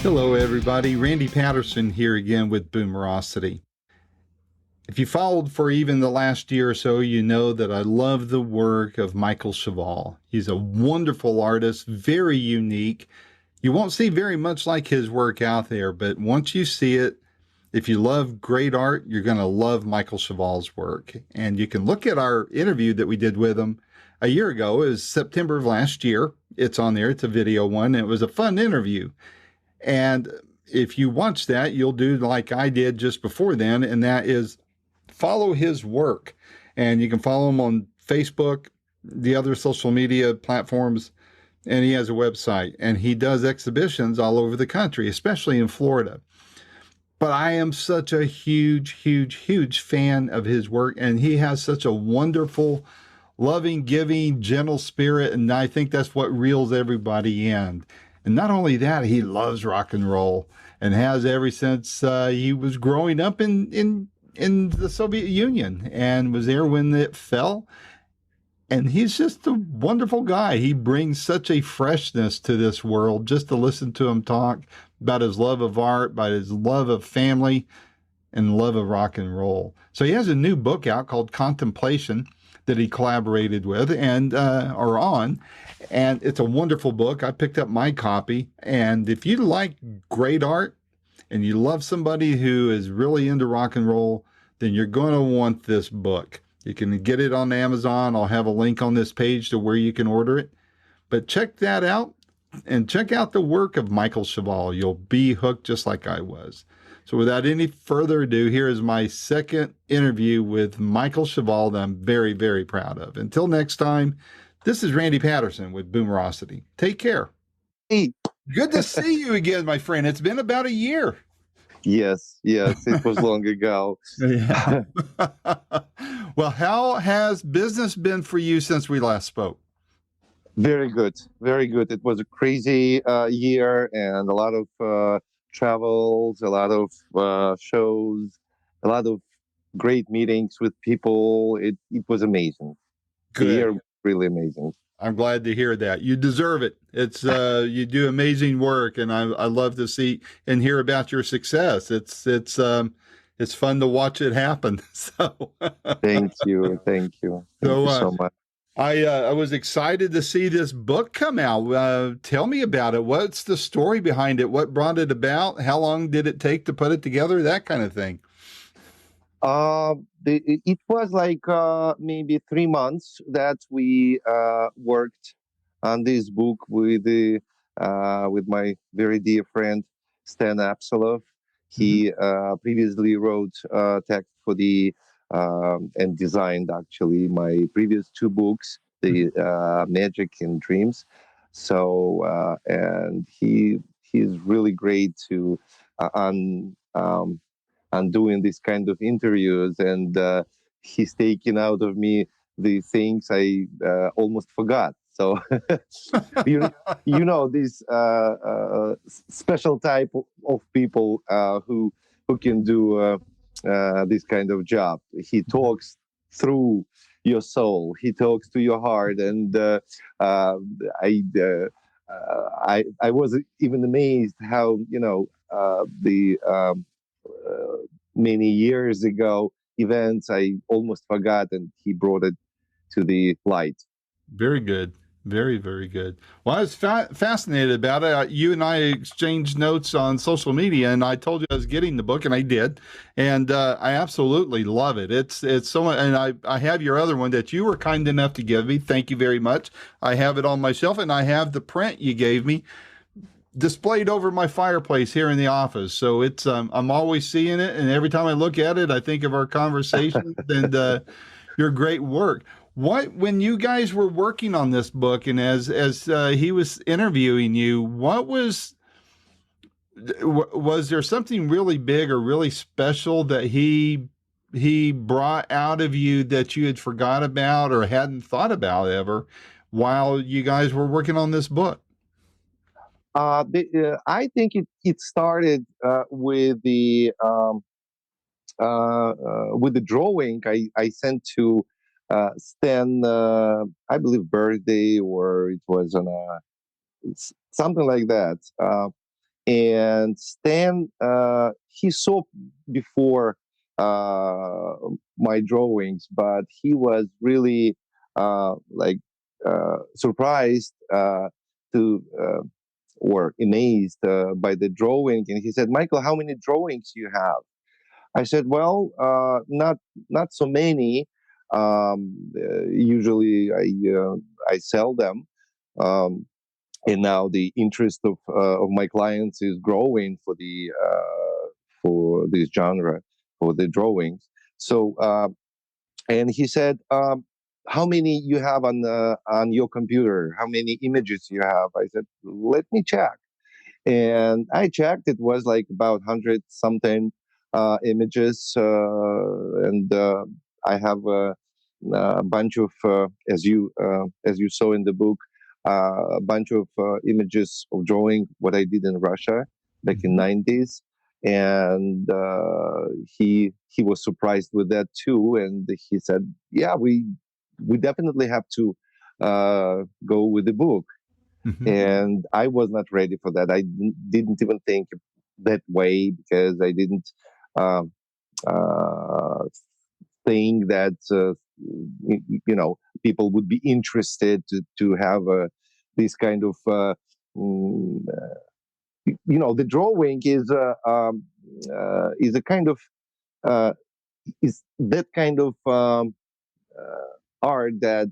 Hello, everybody. Randy Patterson here again with Boomerocity. If you followed for even the last year or so, you know that I love the work of Michael Cheval. He's a wonderful artist, very unique. You won't see very much like his work out there, but once you see it, if you love great art, you're going to love Michael Cheval's work. And you can look at our interview that we did with him a year ago. It was September of last year. It's on there. It's a video one. It was a fun interview. And if you watch that, you'll do like I did just before then, and that is follow his work. And you can follow him on Facebook, the other social media platforms, and he has a website. And he does exhibitions all over the country, especially in Florida. But I am such a huge fan of his work, and he has such a wonderful, loving, giving, gentle spirit, and I think that's what reels everybody in. And not only that, he loves rock and roll and has ever since he was growing up in the Soviet Union and was there when it fell. And he's just a wonderful guy. He brings such a freshness to this world just to listen to him talk about his love of art, about his love of family, and love of rock and roll. So he has a new book out called Contemplation that he collaborated with and or on. And it's a wonderful book. I picked up my copy. And if you like great art and you love somebody who is really into rock and roll, then you're going to want this book. You can get it on Amazon. I'll have a link on this page to where you can order it. But check that out and check out the work of Michael Cheval. You'll be hooked just like I was. So without any further ado, here is my second interview with Michael Cheval that I'm very proud of. Until next time, this is Randy Patterson with Boomerocity. Take care. Hey. Good to see you again, my friend. It's been about a year. Yes, it was long ago. Yeah. Well, how has business been for you since we last spoke? Very good. It was a crazy year and a lot of travels, a lot of shows, a lot of great meetings with people. It was amazing. Good. The year was really amazing. I'm glad to hear that. You deserve it. It's you do amazing work, and I love to see and hear about your success. It's fun to watch it happen. So thank you so much. I was excited to see this book come out. Tell me about it. What's the story behind it? What brought it about? How long did it take to put it together? That kind of thing. It was like maybe 3 months that we worked on this book with my very dear friend Stan Apsolov. He previously wrote text for the and designed actually my previous 2 books, the Magic and Dreams. So and he's really great to on doing this kind of interviews, and he's taking out of me the things I almost forgot. So you know this special type of people who can do this kind of job. He talks through your soul. He talks to your heart, and I was even amazed how the many years ago events I almost forgot, and he brought it to the light. Very good. Very good. Well, I was fascinated about it. You and I exchanged notes on social media, and I told you I was getting the book, and I did. And I absolutely love it. It's so, and I have your other one that you were kind enough to give me. Thank you very much. I have it on my shelf, and I have the print you gave me displayed over my fireplace here in the office. So it's I'm always seeing it, and every time I look at it, I think of our conversation and your great work. When you guys were working on this book, and as he was interviewing you, what was there something really big or really special that he brought out of you that you had forgot about or hadn't thought about ever while you guys were working on this book? I think it started with the drawing I sent to Stan, I believe birthday, or it was on something like that. And Stan, he saw before my drawings, but he was really like surprised to or amazed by the drawing, and he said, "Michael, how many drawings you have?" I said, "Well, not so many. Usually, I sell them." Um, and now the interest of my clients is growing for this genre, for the drawings. So and he said, how many you have on your computer? How many images you have? I said, let me check. And I checked. It was like about 100 something images, and I have a bunch of, as you saw in the book, a bunch of images of drawing what I did in Russia back in '90s, and he was surprised with that too, and he said, "Yeah, we definitely have to go with the book." Mm-hmm. And I was not ready for that. I didn't even think that way because I didn't um, uh, think that people would be interested to have this kind of mm, the drawing is a kind of uh, is that kind of art that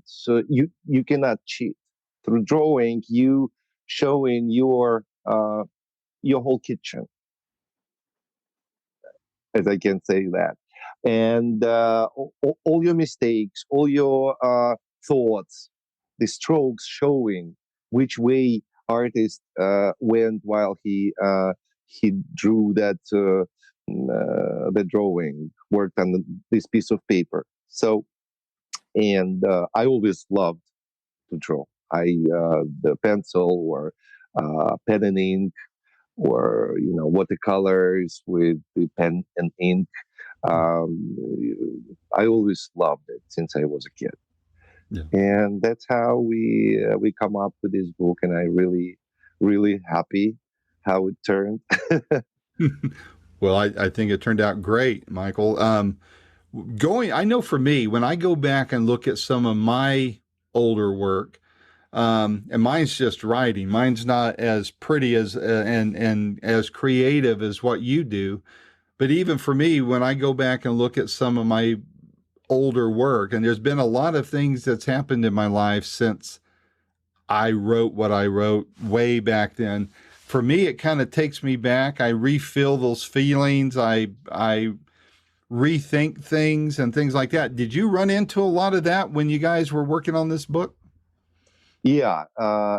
you cannot cheat through drawing. You showing your whole kitchen, as I can say that, and all your mistakes, all your thoughts, the strokes showing which way artist went while he drew the drawing, worked on this piece of paper. So, and I always loved to draw. The pencil or pen and ink, or watercolors with the pen and ink. Um, I always loved it since I was a kid, Yeah. and that's how we come up with this book. And I really happy how it turned. Well, I think it turned out great, Michael. I know for me, when I go back and look at some of my older work, and mine's just writing. Mine's not as pretty as and as creative as what you do. But even for me, when I go back and look at some of my older work, and there's been a lot of things that's happened in my life since I wrote what I wrote way back then. For me, it kind of takes me back. I refill those feelings. I rethink things and things like that. Did you run into a lot of that when you guys were working on this book? Yeah,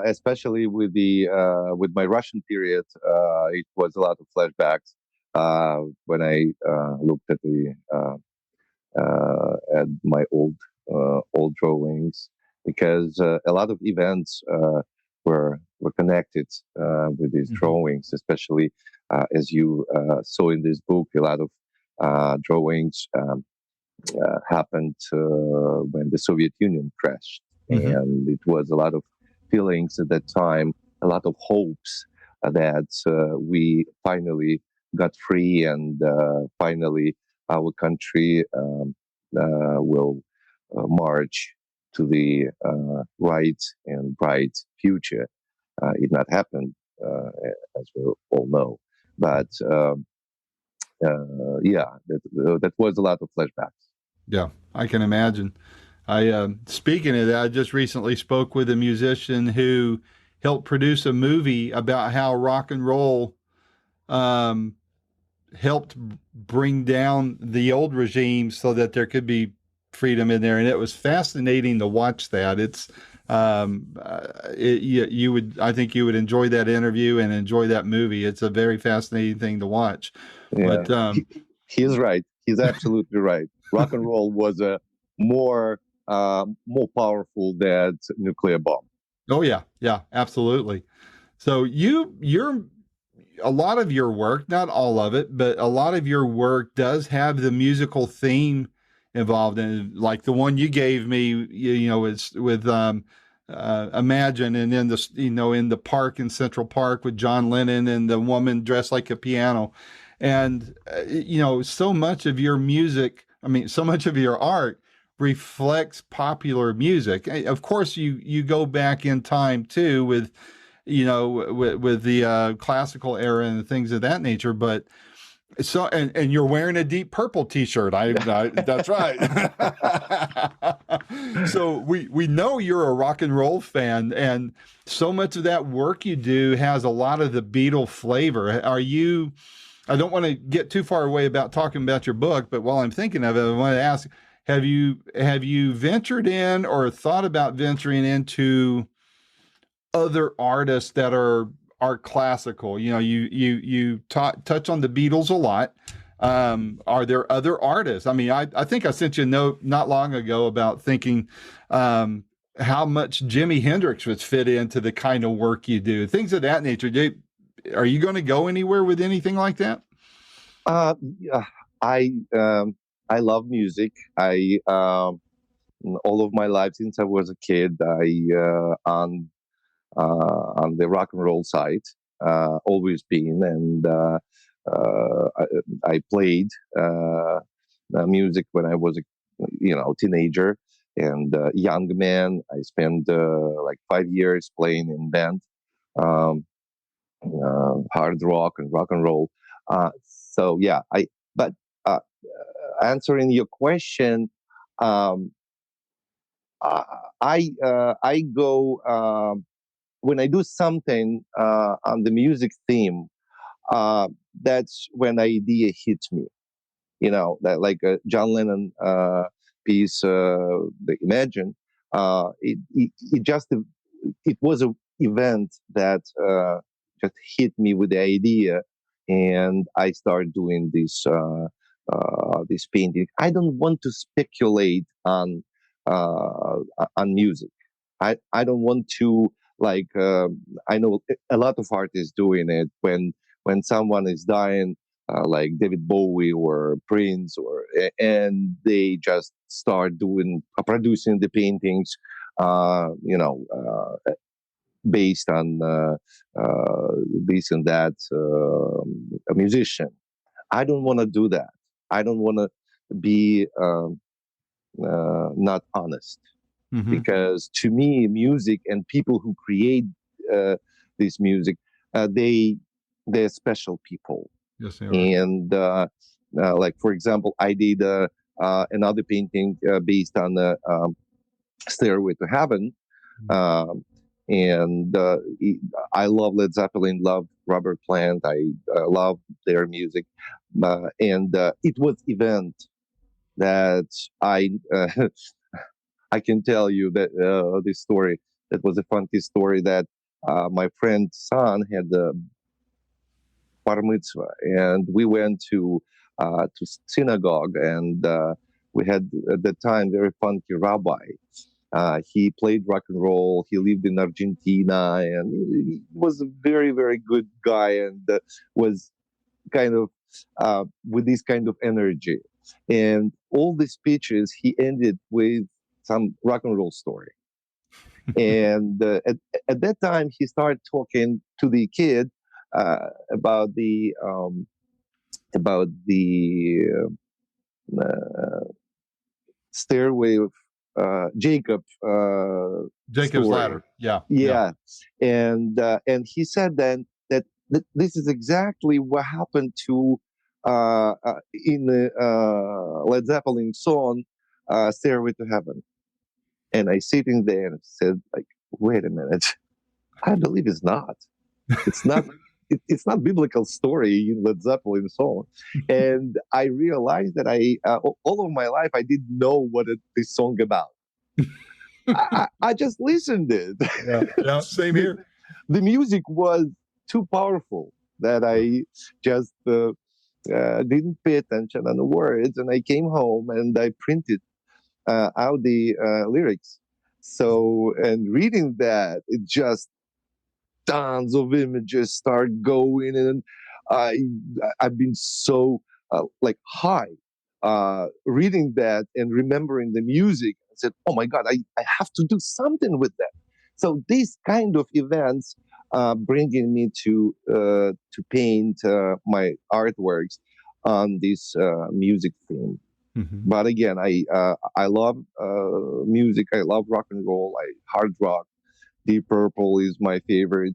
especially with my Russian period, it was a lot of flashbacks when I looked at my old drawings, because a lot of events were connected with these Mm-hmm. drawings, especially as you saw in this book. A lot of drawings happened when the Soviet Union crashed, Mm-hmm. and it was a lot of feelings at that time, a lot of hopes that we finally got free, and finally our country will march to the right and bright future. It not happened, as we all know, but yeah, that was a lot of flashbacks. Yeah, I can imagine. Speaking of that, I just recently spoke with a musician who helped produce a movie about how rock and roll um, helped bring down the old regime so that there could be freedom in there, and it was fascinating to watch that. You would, I think you would enjoy that interview and enjoy that movie. It's a very fascinating thing to watch. Yeah, But he's right. He's absolutely right. Rock and roll was a more more powerful than nuclear bomb. oh yeah, yeah, absolutely. So you're a lot of your work, not all of it, but a lot of your work does have the musical theme involved in it. Like the one you gave me, you know, it's with imagine. And in the, in the park in Central Park with John Lennon and the woman dressed like a piano. And, so much of your music, I mean, so much of your art reflects popular music. Of course, you go back in time too with, with the classical era and things of that nature. But so, and you're wearing a Deep Purple T-shirt. That's right. So we know you're a rock and roll fan, and so much of that work you do has a lot of the Beatle flavor. Are you? I don't want to get too far away about talking about your book, but while I'm thinking of it, I want to ask: have you ventured in or thought about venturing into other artists that are classical? You touch on the Beatles a lot. Are there other artists? I mean, I think I sent you a note not long ago about thinking how much Jimi Hendrix would fit into the kind of work you do, things of that nature. Are you going to go anywhere with anything like that? Yeah, I love music. I all of my life since I was a kid, on the rock and roll side, always been, and I played music when I was a teenager and young man. I spent like 5 years playing in band, um, hard rock and rock and roll. So yeah, but uh, answering your question, um, I go when I do something on the music theme. Uh, that's when idea hits me. That like a John Lennon piece, the Imagine. It just it was an event that just hit me with the idea, and I started doing this painting. I don't want to speculate on music. I don't want to like. I know a lot of artists doing it when someone is dying, like David Bowie or Prince, and they just start doing producing the paintings, based on this and that, a musician. I don't want to do that. I don't want to be not honest, Mm-hmm. because to me, music and people who create uh, this music, they're special people. Yes, they are. And like for example, I did another painting based on the Stairway to Heaven, um, and I love Led Zeppelin, love Robert Plant, I love their music, and it was event that I I can tell you that this story, that was a funny story, that my friend's son had a bar mitzvah, and we went to synagogue, and we had at that time very funky rabbi. He played rock and roll. He lived in Argentina, and he was a very very good guy, and was kind of with this kind of energy. And all the speeches he ended with some rock and roll story. And at that time, he started talking to the kid about the stairway of Jacob Jacob's story. Ladder. Yeah, yeah. Yeah, and he said then that this is exactly what happened to in the Led Zeppelin song "Stairway to Heaven." And I sitting there and said, like, wait a minute, I believe it's not. It's not. It's not biblical story in Led Zeppelin song. And I realized that all of my life I didn't know what this song about. I just listened it. Yeah, yeah. Same the, here. the music was too powerful that I just didn't pay attention on the words, and I came home and I printed out the lyrics. So, and reading that, it just tons of images start going, and I I've been so like high reading that and remembering the music. I said, "Oh my God, I have to do something with that." So these kind of events bringing me to paint my artworks on this music theme. Hmm. But again, I love music. I love rock and roll. Hard rock. Deep Purple is my favorite,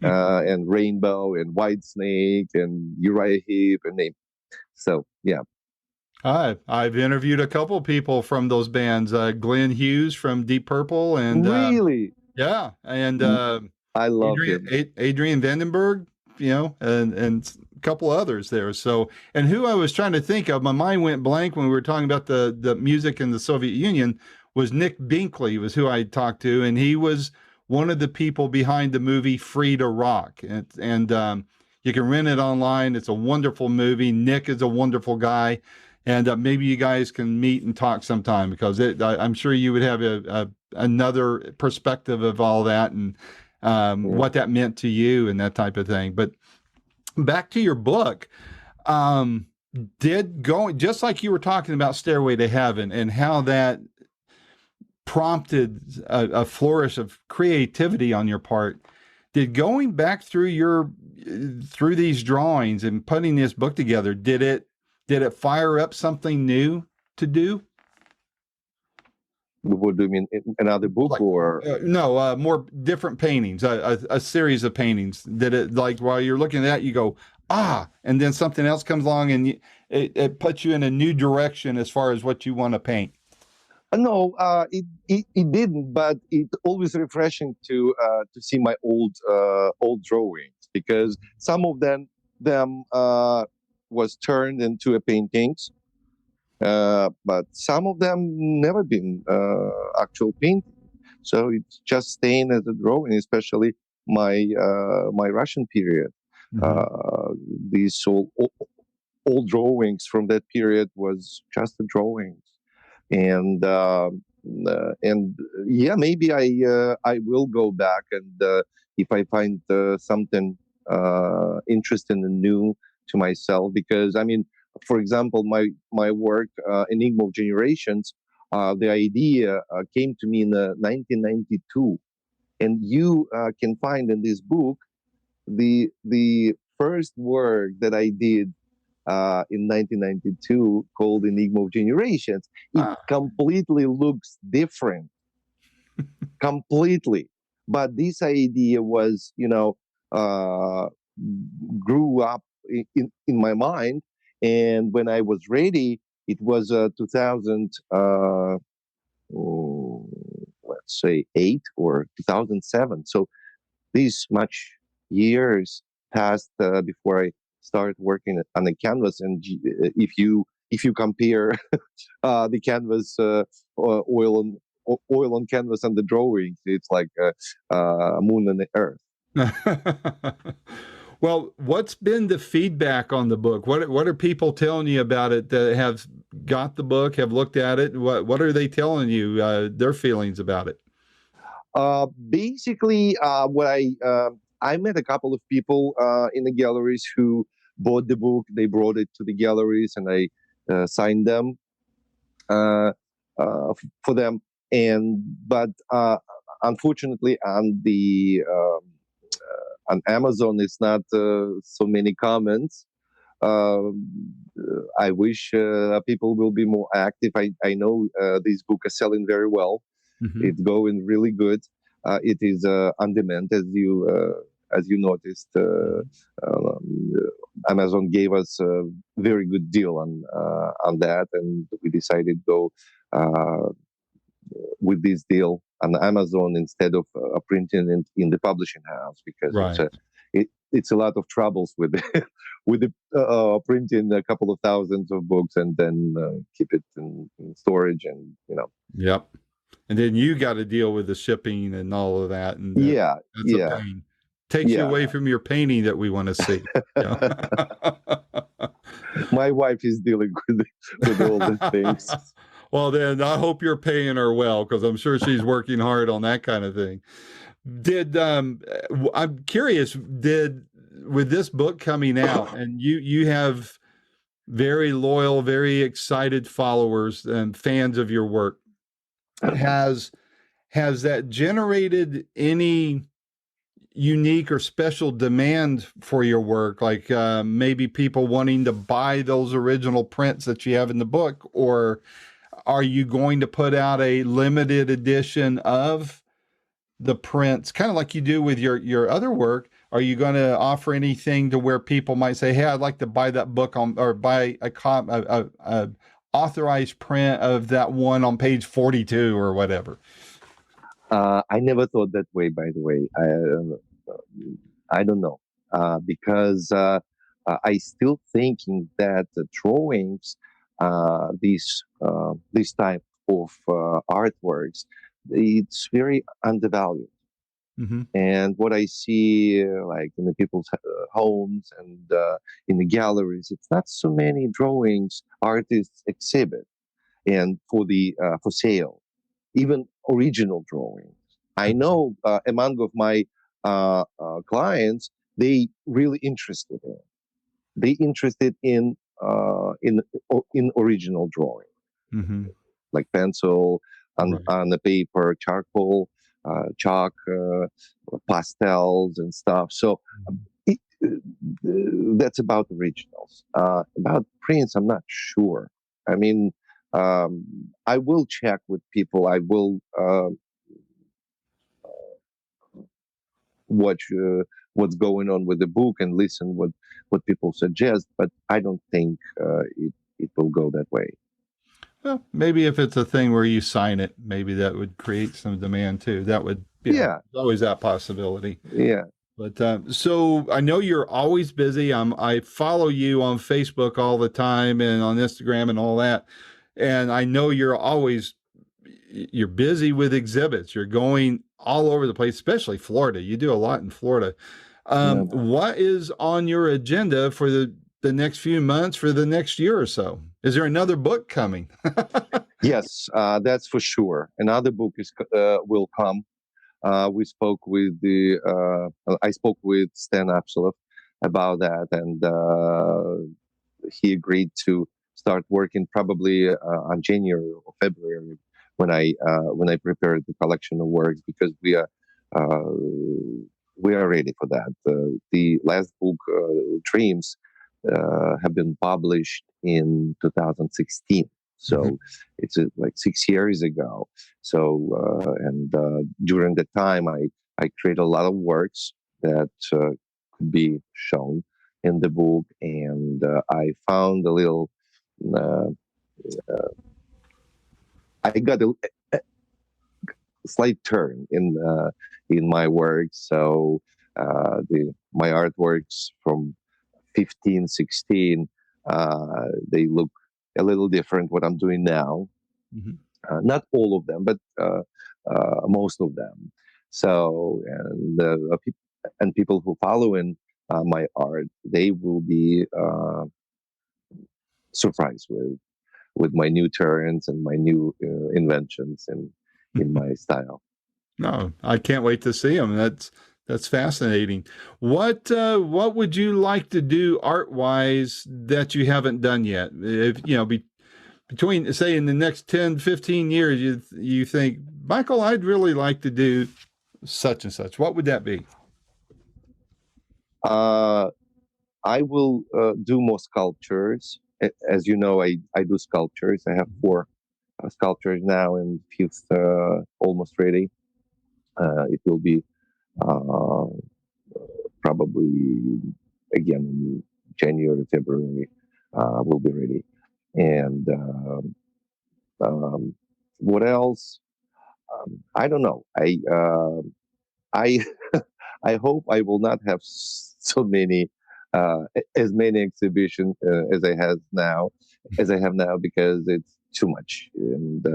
and Rainbow and Whitesnake and Uriah Heep and name. So yeah, I've interviewed a couple people from those bands, Glenn Hughes from Deep Purple, and really, yeah, and I love him. Adrian Vandenberg, and a couple others there. So, and who I was trying to think of, my mind went blank when we were talking about the music in the Soviet Union, was Nick Binkley was who I talked to, and he was one of the people behind the movie Free to Rock, and you can rent it online. It's a wonderful movie. Nick is a wonderful guy. And maybe you guys can meet and talk sometime, because I'm sure you would have another perspective of all that, and Yeah. what that meant to you and that type of thing. But back to your book, um, just like you were talking about Stairway to Heaven and how that prompted a flourish of creativity on your part. Did going back through these drawings and putting this book together, did it fire up something new to do? What do you mean? Another book Like, or? no, more different paintings, a series of paintings. Did it, like, while you're looking at that, you go, ah, and then something else comes along and it puts you in a new direction as far as what you want to paint? No, it didn't, but it's always refreshing to see my old drawings, because some of them was turned into a paintings, but some of them never been actual painting. So it's just staying as a drawing, especially my Russian period. Mm-hmm. Uh, these old drawings from that period was just a drawings, and and yeah, maybe I will go back, and if I find something interesting and new to myself, because I mean, for example, my work, Enigma of Generations, the idea came to me in 1992, and you can find in this book the first work that I did in 1992 called Enigma of Generations. It Ah. completely looks different, completely. But this idea was, uh, grew up in my mind. And when I was ready, it was 2000, let's say 8 or 2007. So these much years passed before I started working on the canvas. And if you compare the canvas, oil on canvas and the drawings, it's like moon and the earth. Well, what's been the feedback on the book? What are people telling you about it that have got the book, have looked at it? What are they telling you, their feelings about it? Basically, what I met a couple of people in the galleries who bought the book. They brought it to the galleries, and I signed them for them. And but unfortunately, on Amazon, it's not so many comments. I wish people will be more active. I know these books are selling very well. Mm-hmm. It's going really good. It is on demand, as you noticed. Amazon gave us a very good deal on that, and we decided to go with this deal on Amazon instead of printing it in the publishing house, because Right. it's a lot of troubles with with the printing a couple of thousands of books and then keep it in storage, and Yep. And then you got to deal with the shipping and all of that, and yeah, that's a yeah, pain. Takes you yeah. away from your painting that we want to see. My wife is dealing with all these things. Well, then I hope you're paying her well, because I'm sure she's working hard on that kind of thing. Did I'm curious, did, with this book coming out, and you have very loyal, very excited followers and fans of your work, has has that generated any unique or special demand for your work, like maybe people wanting to buy those original prints that you have in the book, or are you going to put out a limited edition of the prints, kind of like you do with your other work? Are you going to offer anything to where people might say, "Hey, I'd like to buy that book on, or buy a authorized print of that one on page 42 or whatever"? I never thought that way, by the way. I don't know, because I still thinking that the drawings, this type of artworks, it's very undervalued. Mm-hmm. And what I see, like in the people's homes and in the galleries, it's not so many drawings artists exhibit and for sale, even original drawings. I know among of my clients, they really interested in. They interested in original drawing, Mm-hmm. like pencil Right. on the paper, charcoal, chalk, pastels, and stuff. So it, that's about originals. About prints, I'm not sure. I mean, I will check with people. I will watch what's going on with the book and listen what people suggest. But I don't think it will go that way. Well, maybe if it's a thing where you sign it, maybe that would create some demand too. That would, Yeah, there's always that possibility. yeah. But so I know you're always busy. I follow you on Facebook all the time and on Instagram and all that, and I know you're busy with exhibits. You're going all over the place, especially Florida. You do a lot in Florida. Yeah. What is on your agenda for the next few months, for the next year or so? Is there another book coming? Yes, that's for sure. Another book is will come. We spoke with I spoke with Stan Absolov about that, and he agreed to start working probably on January or February when I prepared the collection of works, because we are ready for that. The last book, Dreams, have been published in 2016. So Mhm. it's like 6 years ago. So and during the time, I created a lot of works that could be shown in the book, and I found a little. Uh, I got a slight turn in my work. So the my artworks from 15, 16, they look a little different what I'm doing now. Mhm. Not all of them, but most of them. So and people who follow in my art, they will be surprised with my new turns and my new inventions in my style. No, I can't wait to see them. That's fascinating. What would you like to do art wise that you haven't done yet? If between, say, in the next 10, 15 years, you think, Michael, I'd really like to do such and such. What would that be? Uh, I will do more sculptures. As you know, I do sculptures. I have four sculptures now, and fifth almost ready. It will be uh, probably again in January, February. Will be ready. And what else? I don't know. I I hope I will not have so many as many exhibitions as I have now, because it's too much. And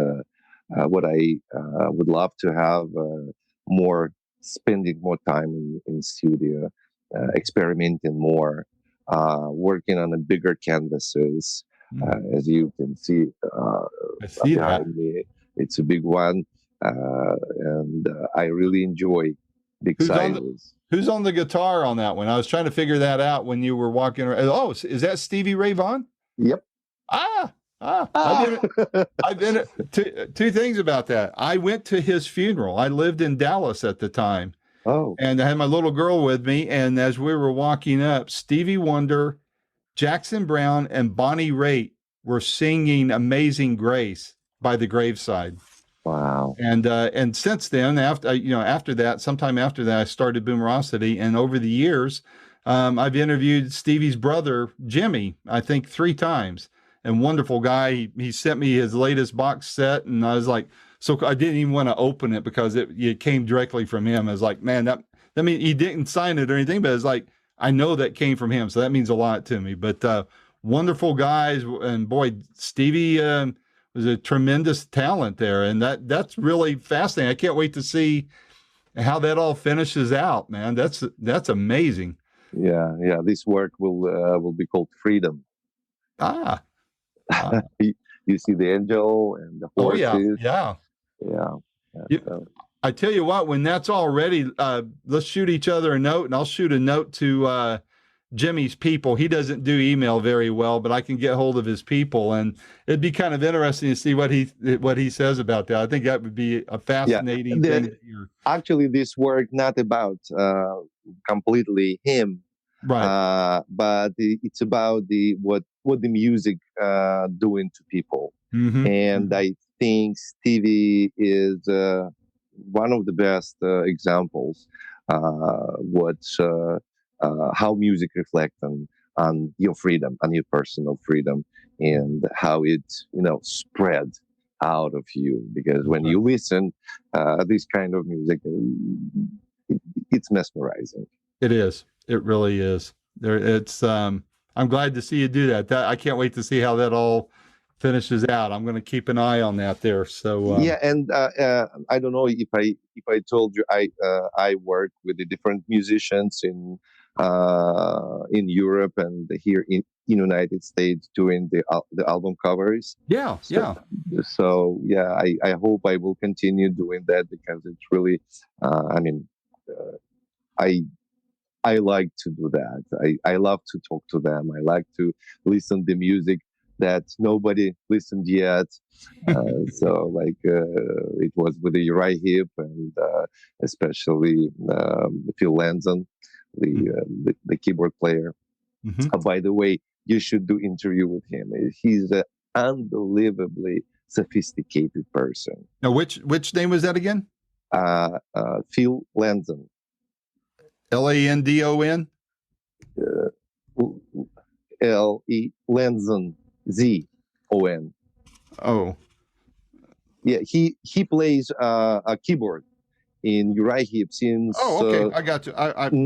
what I would love to have more, spending more time in studio, experimenting more, working on a bigger canvases. Hmm. As you can see I see that. behind me, it's a big one, and I really enjoy big Who's on the sizes. Who's on the guitar on that one? I was trying to figure that out when you were walking around. Oh, is that Stevie Ray Vaughan? Yep. Ah, Ah, Ah. I've been two things about that. I went to his funeral. I lived in Dallas at the time, Oh, and I had my little girl with me. And as we were walking up, Stevie Wonder, Jackson Brown, and Bonnie Raitt were singing "Amazing Grace" by the graveside. wow. And since then, after that, sometime after that, I started Boomerocity, and over the years, I've interviewed Stevie's brother Jimmy, I think 3 times, and wonderful guy. He sent me his latest box set, and I was like, so I didn't even want to open it because it came directly from him. I was like, man, that mean he didn't sign it or anything, but it's like I know that came from him, so that means a lot to me. But wonderful guys, and boy, Stevie. Was a tremendous talent there, and that's really fascinating. I can't wait to see how that all finishes out, man. That's amazing. Yeah, yeah. This work will be called Freedom. Ah, ah. You see the angel and the Oh yeah, horses. yeah. Yeah. Yeah, You, so, I tell you what, when that's all ready, let's shoot each other a note, and I'll shoot a note to Jimmy's people. He doesn't do email very well, but I can get hold of his people, and it'd be kind of interesting to see what he says about that. I think that would be a yeah. fascinating thing to hear. Actually, this work not about completely him, Right. but it's about what the music doing to people. Mm-hmm. And I think Stevie is one of the best examples what how music reflects on your freedom, on your personal freedom, and how it spread out of you. Because when you listen this kind of music, it's mesmerizing. It is. It really is. I'm glad to see you do that. I can't wait to see how that all finishes out. I'm going to keep an eye on that there. So yeah, and I don't know if I told you I work with the different musicians in Europe and here in United States doing the album covers. Yeah, So, yeah. so yeah, I hope I will continue doing that because it's really, I mean, I I like to do that. I love to talk to them. I like to listen to music that nobody listened yet. It was with the Uriah Heep and especially Phil Lanzon, the keyboard player. Mm-hmm. By the way, you should do interview with him. He's an unbelievably sophisticated person. Now, which name was that again? Phil Lanzon. Landon? Lanzon, Zon. Oh, Yeah, he plays a keyboard in Uriah Heep since. oh, okay. I got you.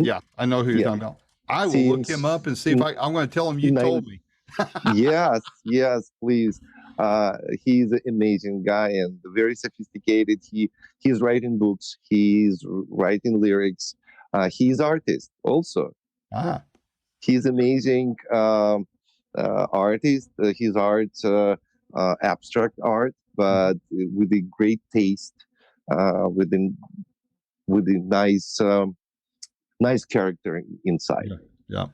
Yeah, I know who you're talking about. I will look him up and see if I'm going to tell him you told me. Yes, please. He's an amazing guy and very sophisticated. He's writing books. He's writing lyrics. He's artist also. Ah, He's amazing artist. His art abstract art, but with a great taste, with a nice character inside. yeah, yeah.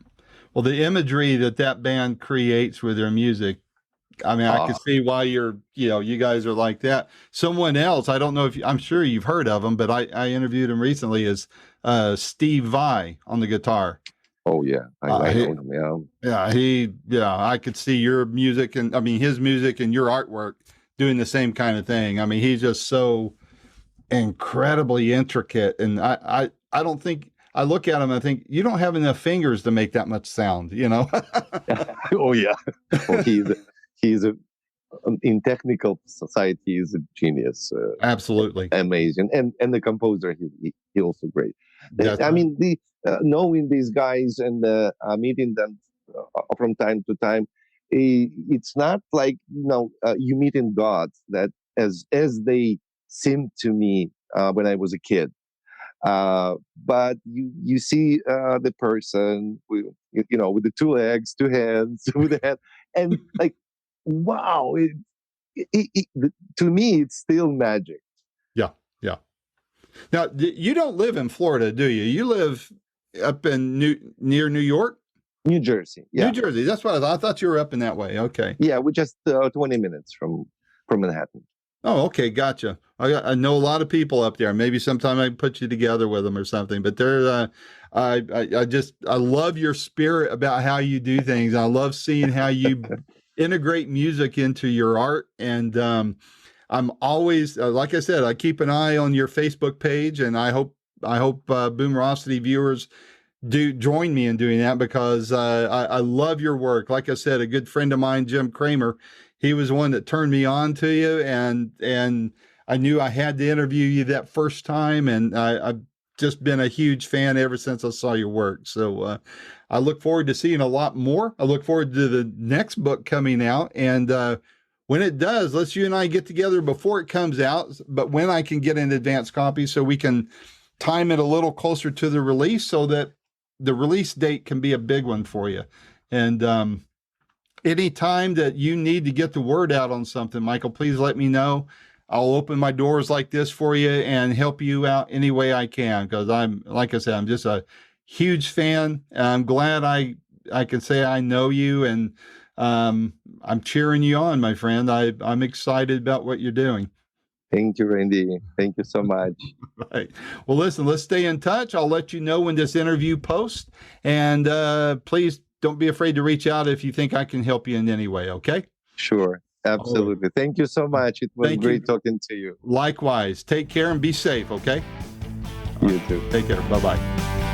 Well, the imagery that band creates with their music, I mean, I can see why you guys are like that. Someone else, I don't know I'm sure you've heard of him, but I interviewed him recently, is Steve Vai on the guitar. Oh yeah, I know him. Yeah, I could see your music and I mean his music and your artwork doing the same kind of thing. I mean, he's just so incredibly intricate, and I don't think I look at him and I think you don't have enough fingers to make that much sound, you know? Oh yeah, well, he's in technical society. He's a genius. Absolutely amazing, and the composer he also great. That's I right. mean, knowing these guys and meeting them from time to time, it's not like you meeting gods that as they seemed to me when I was a kid. But you see the person with with the 2 legs, 2 hands, with the head, and like wow, to me it's still magic. Yeah, yeah. Now you don't live in Florida, do you? You live up in near New York? New Jersey. New Yeah, Jersey. That's what I thought. I thought you were up in that way. Okay. yeah, we're just 20 minutes from Manhattan. Oh, okay, gotcha. I know a lot of people up there. Maybe sometime I can put you together with them or something. But I love your spirit about how you do things. I love seeing how you integrate music into your art. And I'm always, like I said, I keep an eye on your Facebook page, and I hope Boomerocity viewers do join me in doing that, because I love your work. Like I said, a good friend of mine, Jim Kramer, he was the one that turned me on to you, and I knew I had to interview you that first time, and I've just been a huge fan ever since I saw your work. So I look forward to seeing a lot more. I look forward to the next book coming out, and when it does, let's you and I get together before it comes out, but when I can get an advance copy so we can time it a little closer to the release, so that the release date can be a big one for you. And any time that you need to get the word out on something, Michael, please let me know. I'll open my doors like this for you and help you out any way I can, because like I said, I'm just a huge fan. I'm glad I can say I know you, and I'm cheering you on, my friend. I'm excited about what you're doing. Thank you, Randy. Thank you so much. Right. Well, listen, let's stay in touch. I'll let you know when this interview posts, and please don't be afraid to reach out if you think I can help you in any way. Okay? Sure. Absolutely. Thank you so much. It was great talking to you. Likewise. Take care and be safe. Okay? You too. Take care. Bye-bye.